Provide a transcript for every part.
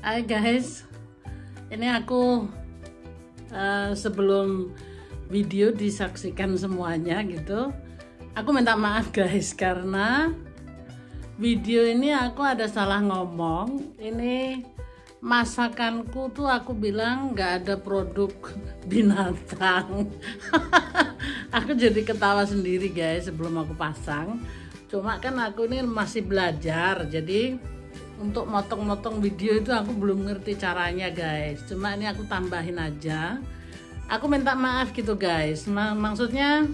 Hai guys, ini aku sebelum video disaksikan semuanya gitu, aku minta maaf guys karena video ini aku ada salah ngomong. Ini masakanku tuh aku bilang nggak ada produk binatang. Aku jadi ketawa sendiri guys sebelum aku pasang. Cuma kan aku ini masih belajar, jadi untuk motong-motong video itu aku belum ngerti caranya guys. Cuma ini aku tambahin aja. Aku minta maaf gitu guys. Maksudnya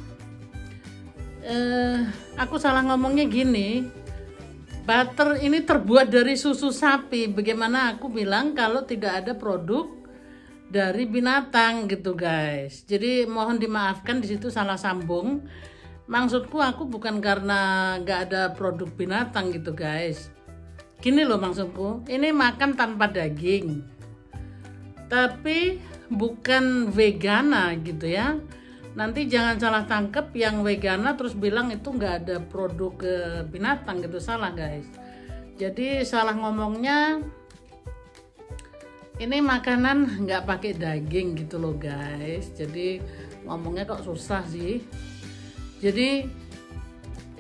aku salah ngomongnya gini. Butter ini terbuat dari susu sapi. Bagaimana aku bilang kalau tidak ada produk dari binatang gitu guys. Jadi mohon dimaafkan, di situ salah sambung. Maksudku aku bukan karena nggak ada produk binatang gitu guys. Gini loh maksudku, ini makan tanpa daging, tapi bukan vegana gitu ya. Nanti jangan salah tangkep yang vegana terus bilang itu nggak ada produk binatang gitu, salah guys. Jadi salah ngomongnya, ini makanan nggak pakai daging gitu loh guys. Jadi ngomongnya kok susah sih. Jadi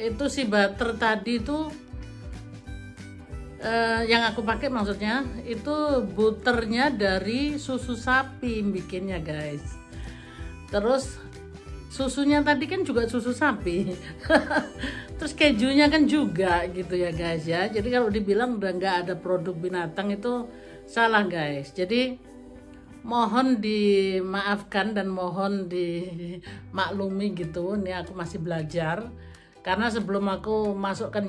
itu si butter tadi tuh yang aku pakai, maksudnya itu butternya dari susu sapi bikinnya guys. Terus susunya tadi kan juga susu sapi. Terus kejunya kan juga gitu ya guys ya. Jadi kalau dibilang udah nggak ada produk binatang itu salah guys. Jadi mohon dimaafkan dan mohon dimaklumi gitu. Ini aku masih belajar. Karena sebelum aku masukkan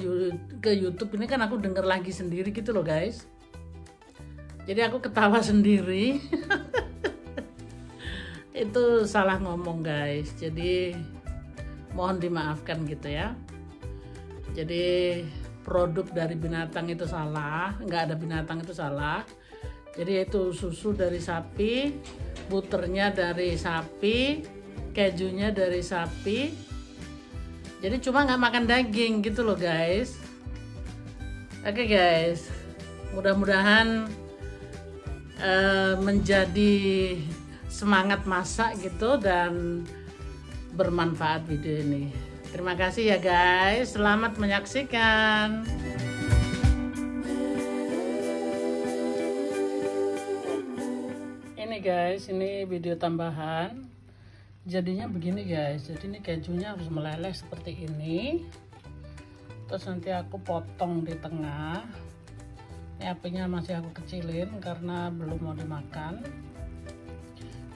ke YouTube ini kan aku denger lagi sendiri gitu loh guys. Jadi aku ketawa sendiri. Itu salah ngomong guys. Jadi mohon dimaafkan gitu ya. Jadi produk dari binatang itu salah, nggak ada binatang itu salah. Jadi itu susu dari sapi, butternya dari sapi, kejunya dari sapi. Jadi cuma nggak makan daging gitu loh guys. Oke guys, mudah-mudahan menjadi semangat masak gitu dan bermanfaat video ini. Terima kasih ya guys, selamat menyaksikan. Ini guys, ini video tambahan. Jadinya begini guys, jadi ini kejunya harus meleleh seperti ini. Terus nanti aku potong di tengah. Ini apinya masih aku kecilin karena belum mau dimakan.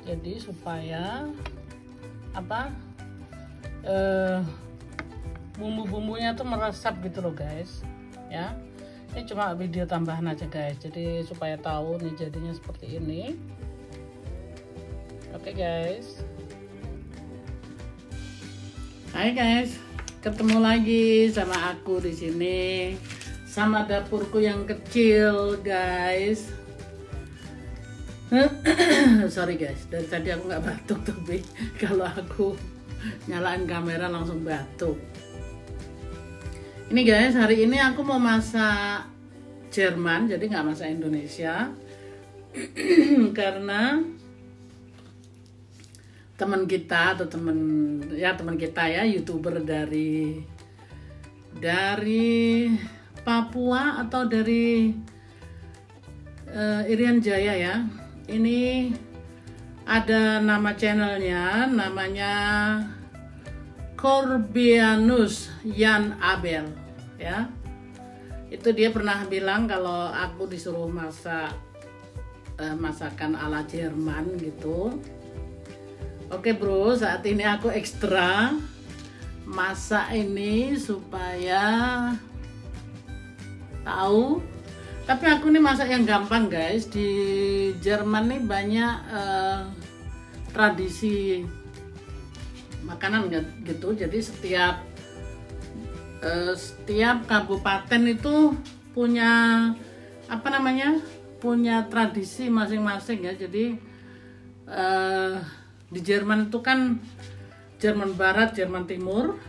Jadi supaya apa, bumbu-bumbunya tuh meresap gitu loh guys ya. Ini cuma video tambahan aja guys, jadi supaya tahu nih jadinya seperti ini. Oke guys. Hai guys, ketemu lagi sama aku di sini, sama dapurku yang kecil guys. Sorry guys, dari tadi aku nggak batuk, tapi kalau aku nyalain kamera langsung batuk. Ini guys, hari ini aku mau masak Jerman, jadi nggak masak Indonesia. Karena teman kita atau teman kita ya, YouTuber dari Papua atau dari Irian Jaya ya. Ini ada nama channelnya, namanya Corbianus Jan Abel ya. Itu dia pernah bilang kalau aku disuruh masak masakan ala Jerman gitu. Oke bro, saat ini aku ekstra masak ini supaya tahu. Tapi aku ini masak yang gampang guys. Di Jerman nih banyak tradisi makanan gitu. Jadi setiap kabupaten itu punya apa namanya, punya tradisi masing-masing ya. Jadi di Jerman itu kan Jerman Barat, Jerman Timur.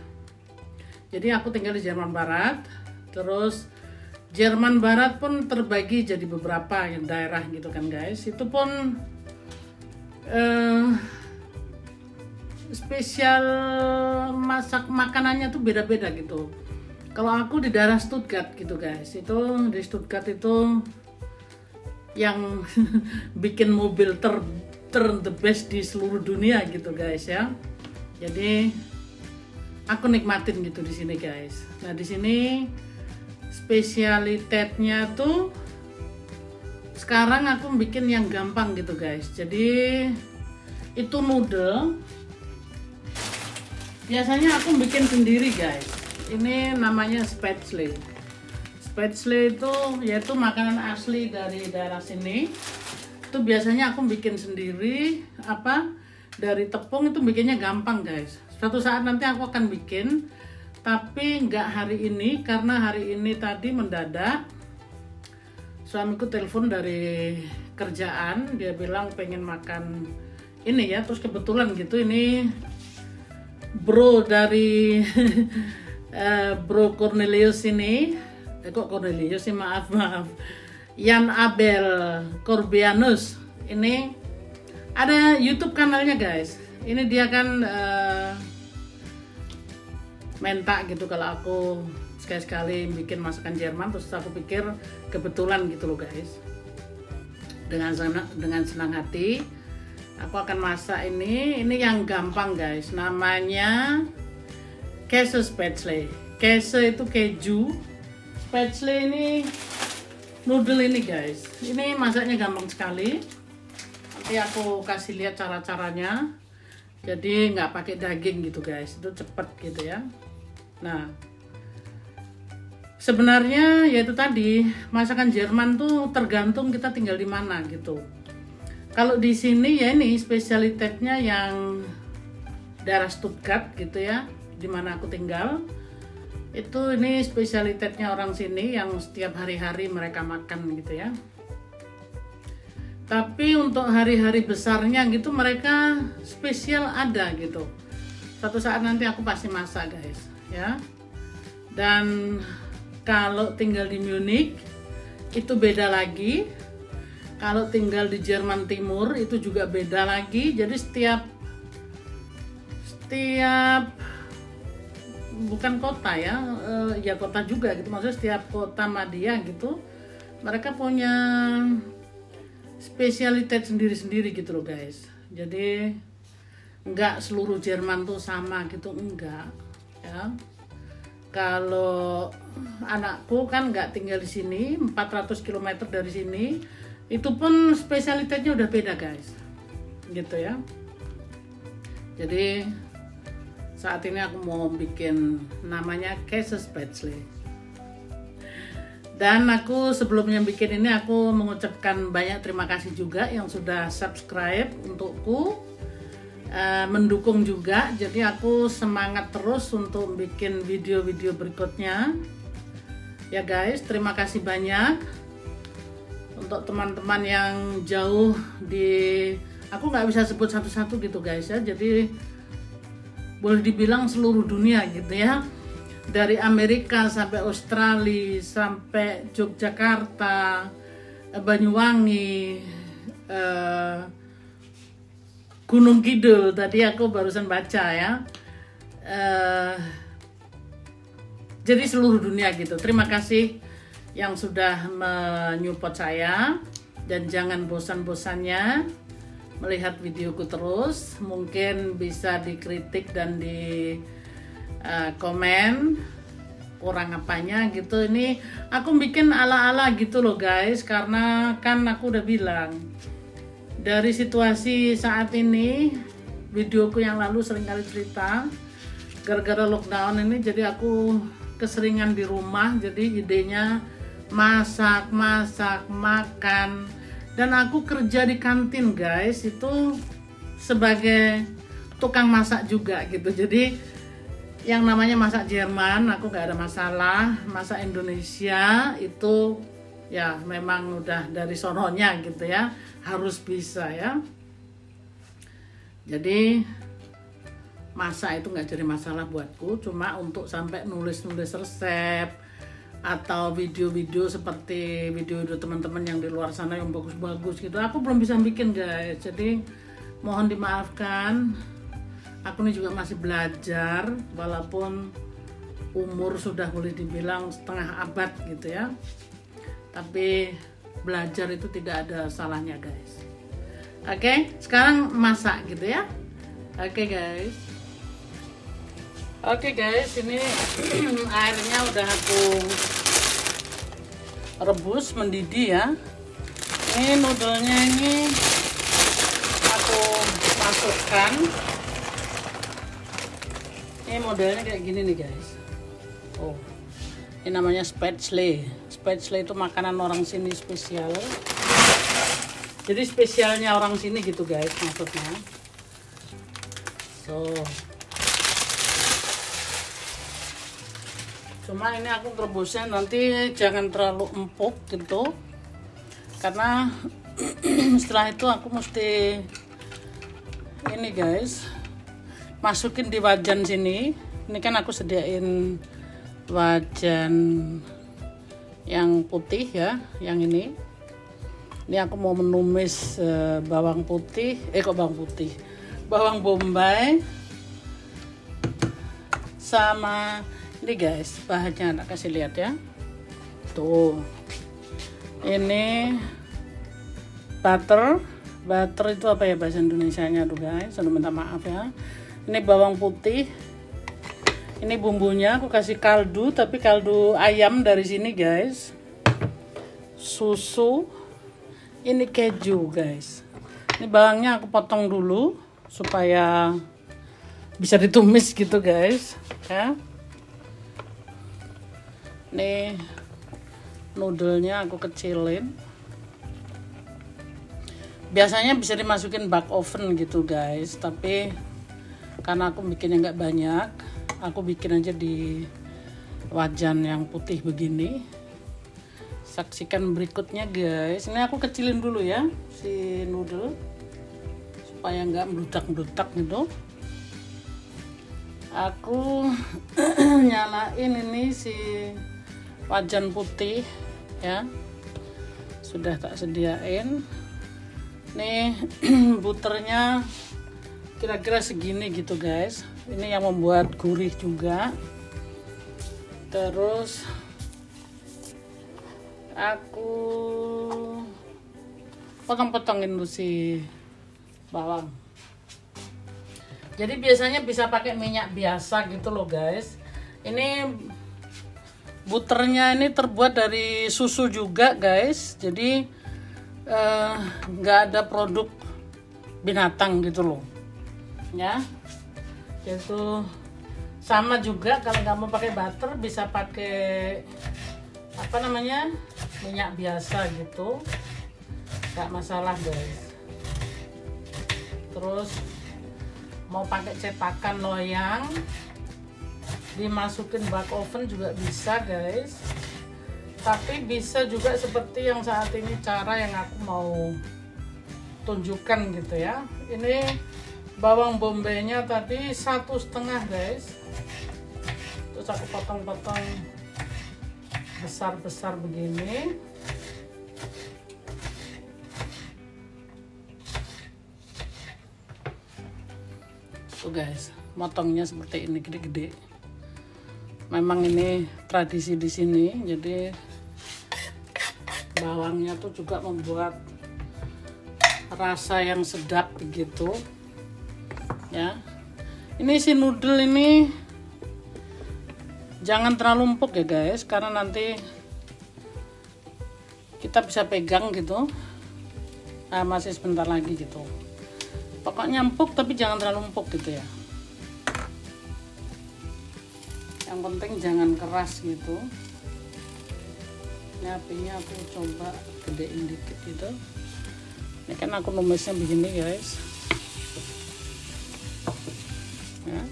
Jadi aku tinggal di Jerman Barat. Terus Jerman Barat pun terbagi jadi beberapa daerah gitu kan guys. Itu pun spesial masak makanannya tuh beda-beda gitu. Kalau aku di daerah Stuttgart gitu guys, itu di Stuttgart itu yang bikin mobil the best di seluruh dunia gitu guys ya. Jadi aku nikmatin gitu di sini guys. Nah di sini spesialitasnya tuh sekarang aku bikin yang gampang gitu guys. Jadi itu noodle. Biasanya aku bikin sendiri guys. Ini namanya Spätzle. Spätzle itu yaitu makanan asli dari daerah sini. Itu biasanya aku bikin sendiri dari tepung. Itu bikinnya gampang guys. Suatu saat nanti aku akan bikin, tapi nggak hari ini karena hari ini tadi mendadak. Suamiku telepon dari kerjaan, dia bilang pengen makan ini ya, terus kebetulan gitu ini bro dari bro Cornelius ini, kok Cornelius sih, maaf Jan Abel Corbianus ini ada YouTube kanalnya guys. Ini dia kan minta gitu kalau aku sekali-sekali bikin masakan Jerman, terus aku pikir kebetulan gitu loh guys. Dengan senang hati aku akan masak ini yang gampang guys. Namanya Käse Spätzle. Käse itu keju. Spätzle ini noodle ini guys. Ini masaknya gampang sekali. Nanti aku kasih lihat cara-caranya. Jadi nggak pakai daging gitu guys. Itu cepet gitu ya. Nah, sebenarnya yaitu tadi masakan Jerman tuh tergantung kita tinggal di mana gitu. Kalau di sini ya ini spesialitasnya yang daerah Stuttgart gitu ya, di mana aku tinggal. Itu ini spesialitasnya orang sini yang setiap hari-hari mereka makan gitu ya. Tapi untuk hari-hari besarnya gitu mereka spesial ada gitu. Suatu saat nanti aku pasti masak guys ya. Dan kalau tinggal di Munich itu beda lagi. Kalau tinggal di Jerman Timur itu juga beda lagi. Jadi setiap bukan kota ya, ya kota juga gitu. Maksudnya setiap kota madya gitu, mereka punya spesialitas sendiri-sendiri gitu loh guys. Jadi enggak seluruh Jerman tuh sama gitu, enggak ya. Kalau anakku kan nggak tinggal di sini, 400 km dari sini. Itu pun spesialitasnya udah beda guys, gitu ya. Jadi saat ini aku mau bikin namanya Käse Spätzle. Dan aku sebelumnya bikin ini aku mengucapkan banyak terima kasih juga yang sudah subscribe untukku, mendukung juga. Jadi aku semangat terus untuk bikin video-video berikutnya. Ya guys, terima kasih banyak. Untuk teman-teman yang jauh aku nggak bisa sebut satu-satu gitu guys ya, jadi boleh dibilang seluruh dunia gitu ya, dari Amerika sampai Australia sampai Yogyakarta, Banyuwangi, Gunung Kidul tadi aku barusan baca ya, jadi seluruh dunia gitu. Terima kasih yang sudah menyupport saya, dan jangan bosan-bosannya melihat videoku terus. Mungkin bisa dikritik dan di komen kurang apanya gitu. Ini aku bikin ala-ala gitu loh guys, karena kan aku udah bilang dari situasi saat ini, videoku yang lalu seringkali cerita gara-gara lockdown ini, jadi aku keseringan di rumah, jadi idenya masak, makan. Dan aku kerja di kantin guys, itu sebagai tukang masak juga gitu. Jadi yang namanya masak Jerman aku nggak ada masalah, masak Indonesia itu ya memang udah dari sononya gitu ya, harus bisa ya. Jadi masak itu nggak jadi masalah buatku, cuma untuk sampai nulis-nulis resep, atau video-video seperti video-video teman-teman yang di luar sana yang bagus-bagus gitu. Aku belum bisa bikin guys, jadi mohon dimaafkan. Aku ini juga masih belajar, walaupun umur sudah boleh dibilang setengah abad gitu ya, tapi belajar itu tidak ada salahnya guys. Oke, sekarang masak gitu ya. Oke guys. Oke guys, ini airnya udah aku rebus mendidih ya. Ini noodle-nya ini aku masukkan. Ini modelnya kayak gini nih guys. Oh, ini namanya spätzle. Spätzle itu makanan orang sini spesial. Jadi spesialnya orang sini gitu guys maksudnya. So, cuma ini aku rebusnya nanti jangan terlalu empuk gitu, karena setelah itu aku mesti ini guys masukin di wajan sini. Ini kan aku sediain wajan yang putih ya, yang ini aku mau menumis bawang putih, bawang bombay sama ini guys, bahannya tak kasih lihat ya. Tuh. Ini butter itu apa ya bahasa Indonesianya tuh guys, saya minta maaf ya. Ini bawang putih. Ini bumbunya aku kasih kaldu, tapi kaldu ayam dari sini guys. Susu. Ini keju guys. Ini bawangnya aku potong dulu supaya bisa ditumis gitu guys ya. Nih noodle-nya aku kecilin. Biasanya bisa dimasukin bak oven gitu guys, tapi karena aku bikinnya nggak banyak, aku bikin aja di wajan yang putih begini. Saksikan berikutnya guys. Ini aku kecilin dulu ya si noodle supaya nggak meludak-meludak gitu. Aku nyalain ini si wajan putih ya, sudah tak sediain. Nih butternya kira-kira segini gitu guys. Ini yang membuat gurih juga. Terus aku potong-potongin dulu si bawang. Jadi biasanya bisa pakai minyak biasa gitu loh guys. Ini butternya ini terbuat dari susu juga guys, jadi nggak ada produk binatang gitu loh ya. Itu sama juga, kalau nggak mau pakai butter bisa pakai apa namanya minyak biasa gitu, nggak masalah guys. Terus mau pakai cetakan loyang dimasukin bak oven juga bisa guys, tapi bisa juga seperti yang saat ini cara yang aku mau tunjukkan gitu ya. Ini bawang bombaynya tadi 1,5 guys, terus aku potong-potong besar-besar begini. Tuh guys, motongnya seperti ini gede-gede. Memang ini tradisi di sini, jadi bawangnya tuh juga membuat rasa yang sedap begitu ya. Ini si noodle ini jangan terlalu empuk ya guys, karena nanti kita bisa pegang gitu. Nah, masih sebentar lagi gitu. Pokoknya empuk tapi jangan terlalu empuk gitu ya. Yang penting jangan keras gitu. Ini apinya aku coba gedein dikit gitu. Ini kan aku numisnya begini guys ya.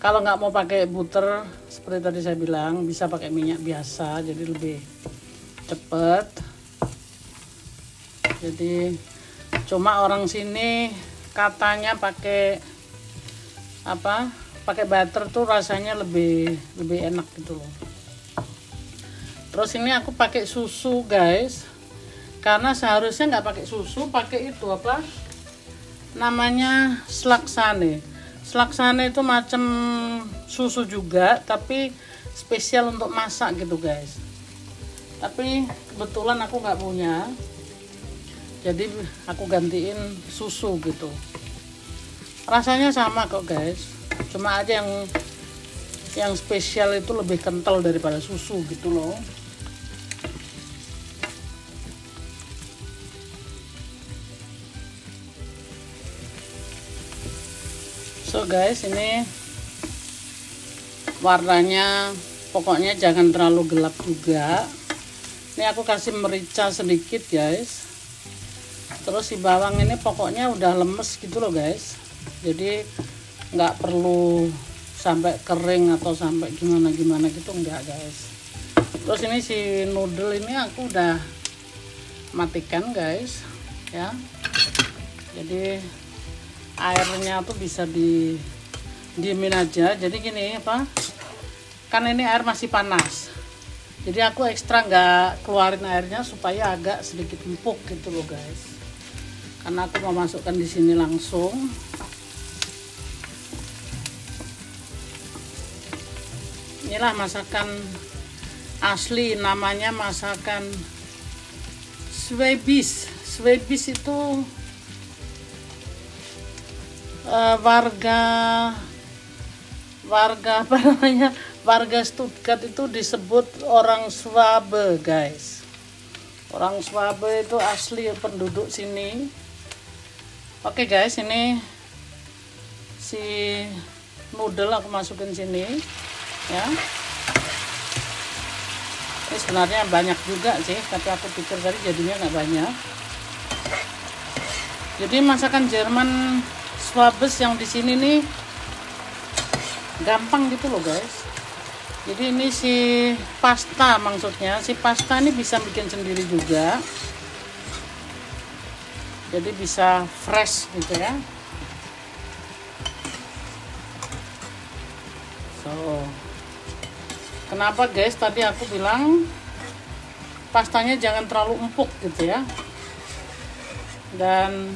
Kalau nggak mau pakai butter seperti tadi saya bilang, bisa pakai minyak biasa, jadi lebih cepet. Jadi cuma orang sini katanya pakai apa pakai butter tuh rasanya lebih enak gitu loh. Terus ini aku pakai susu guys, karena seharusnya nggak pakai susu, pakai itu apa namanya, slaksane. Slaksane itu macam susu juga tapi spesial untuk masak gitu guys. Tapi kebetulan aku nggak punya, jadi aku gantiin susu gitu. Rasanya sama kok guys, cuma aja yang spesial itu lebih kental daripada susu gitu loh. So guys, ini warnanya pokoknya jangan terlalu gelap juga. Ini aku kasih merica sedikit guys. Terus si bawang ini pokoknya udah lemes gitu loh guys, jadi nggak perlu sampai kering atau sampai gimana gitu, enggak guys. Terus ini si noodle ini aku udah matikan guys ya, jadi airnya tuh bisa diemin aja. Jadi gini apa, kan ini air masih panas, jadi aku ekstra nggak keluarin airnya supaya agak sedikit empuk gitu loh guys, karena aku mau masukkan di sini langsung. Inilah masakan asli, namanya masakan Schwäbisch. Schwäbisch itu warga apa namanya, warga Stuttgart itu disebut orang Schwabe guys. Orang Schwabe itu asli penduduk sini. Oke guys, ini si noodle aku masukin sini ya. Ini sebenarnya banyak juga sih, tapi aku pikir tadi jadinya nggak banyak. Jadi masakan Jerman Schwäbisch yang di sini nih gampang gitu loh guys. Jadi ini si pasta, maksudnya si pasta ini bisa bikin sendiri juga, jadi bisa fresh gitu ya. So kenapa guys tadi aku bilang pastanya jangan terlalu empuk gitu ya, dan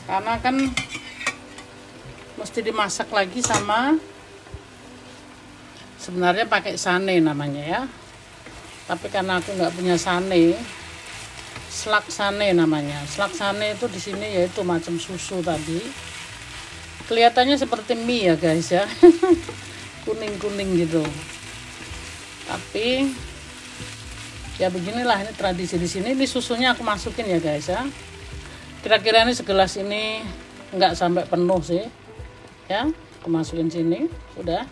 karena kan mesti dimasak lagi sama, sebenarnya pakai sane namanya ya, tapi karena aku nggak punya sane, slaksane namanya. Slaksane itu di sini yaitu macam susu tadi, kelihatannya seperti mie ya guys ya, kuning-kuning gitu, tapi ya beginilah, ini tradisi di sini. Ini susunya aku masukin ya guys ya, kira-kira ini segelas ini nggak sampai penuh sih ya, aku masukin sini udah.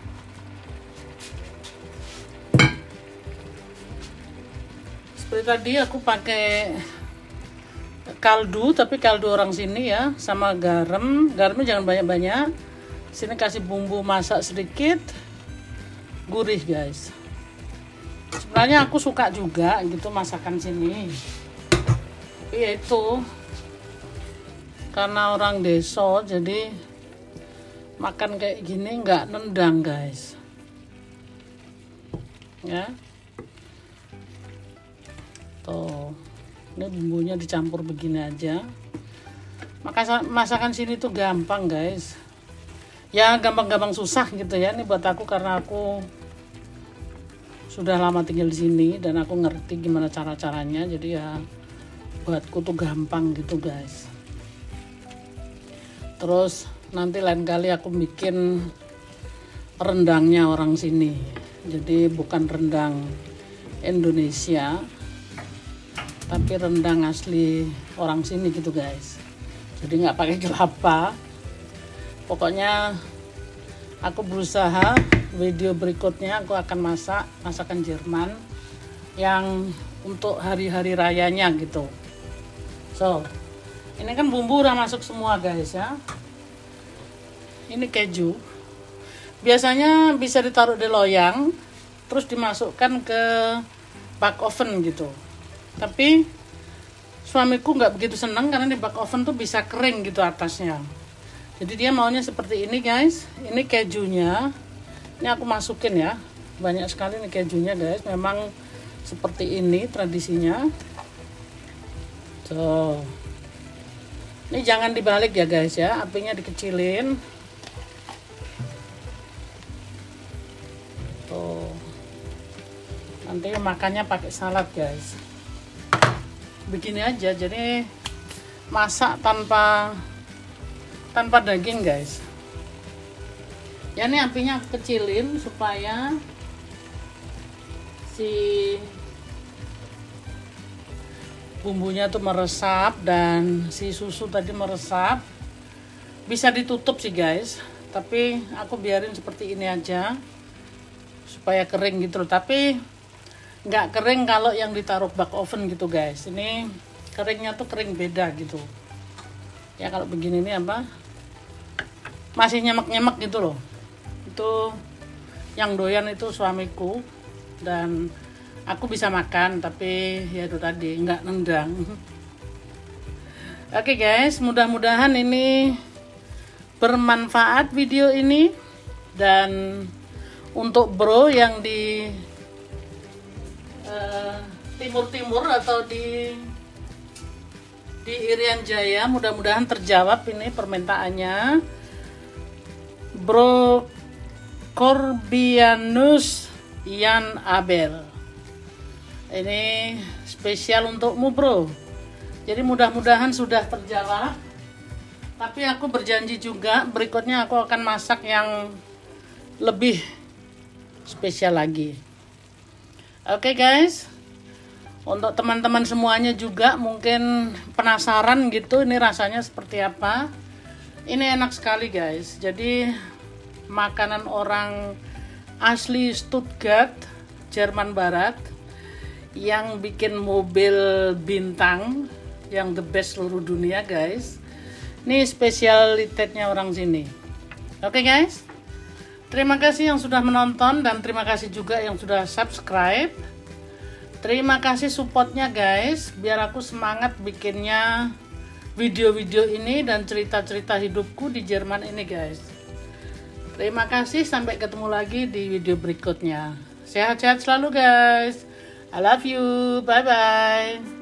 Seperti tadi aku pakai kaldu, tapi kaldu orang sini ya, sama garamnya jangan banyak-banyak. Sini kasih bumbu masak sedikit, gurih guys. Sebenarnya aku suka juga gitu masakan sini, tapi ya itu karena orang desa jadi makan kayak gini nggak nendang guys ya. Tuh, ini bumbunya dicampur begini aja. Maka masakan sini tuh gampang guys ya, gampang-gampang susah gitu ya. Ini buat aku karena aku sudah lama tinggal di sini dan aku ngerti gimana cara-caranya, jadi ya buatku tuh gampang gitu guys. Terus nanti lain kali aku bikin rendangnya orang sini, jadi bukan rendang Indonesia tapi rendang asli orang sini gitu guys, jadi nggak pakai kelapa. Pokoknya aku berusaha video berikutnya aku akan masak masakan Jerman yang untuk hari-hari rayanya gitu. So ini kan bumbu udah masuk semua guys ya. Ini keju, biasanya bisa ditaruh di loyang terus dimasukkan ke bak oven gitu, tapi suamiku nggak begitu senang karena di bak oven tuh bisa kering gitu atasnya. Jadi dia maunya seperti ini guys. Ini kejunya. Ini aku masukin ya. Banyak sekali nih kejunya guys. Memang seperti ini tradisinya. Tuh. Ini jangan dibalik ya guys ya. Apinya dikecilin. Tuh. Nanti makannya pakai salad guys. Begini aja. Jadi masak tanpa daging guys. Ya ini apinya aku kecilin supaya si bumbunya tuh meresap dan si susu tadi meresap. Bisa ditutup sih guys, tapi aku biarin seperti ini aja supaya kering gitu loh. Tapi nggak kering kalau yang ditaruh bak oven gitu guys. Ini keringnya tuh kering beda gitu ya. Kalau begini ini apa, masih nyemek-nyemek gitu loh. Itu yang doyan itu suamiku dan aku bisa makan, tapi ya itu tadi nggak nendang. Oke guys, mudah-mudahan ini bermanfaat video ini. Dan untuk bro yang di timur-timur atau di Irian Jaya, mudah-mudahan terjawab ini permintaannya. Bro Corbianus Ian Abel, ini spesial untukmu bro. Jadi mudah-mudahan sudah terjawab. Tapi aku berjanji juga berikutnya aku akan masak yang lebih spesial lagi. Oke guys, untuk teman-teman semuanya juga mungkin penasaran gitu ini rasanya seperti apa. Ini enak sekali guys. Jadi makanan orang asli Stuttgart, Jerman Barat, yang bikin mobil bintang yang the best seluruh dunia guys. Ini spesialitasnya orang sini. Oke guys, terima kasih yang sudah menonton dan terima kasih juga yang sudah subscribe. Terima kasih supportnya guys, biar aku semangat bikinnya video-video ini dan cerita-cerita hidupku di Jerman ini guys. Terima kasih, sampai ketemu lagi di video berikutnya. Sehat-sehat selalu guys. I love you, bye bye.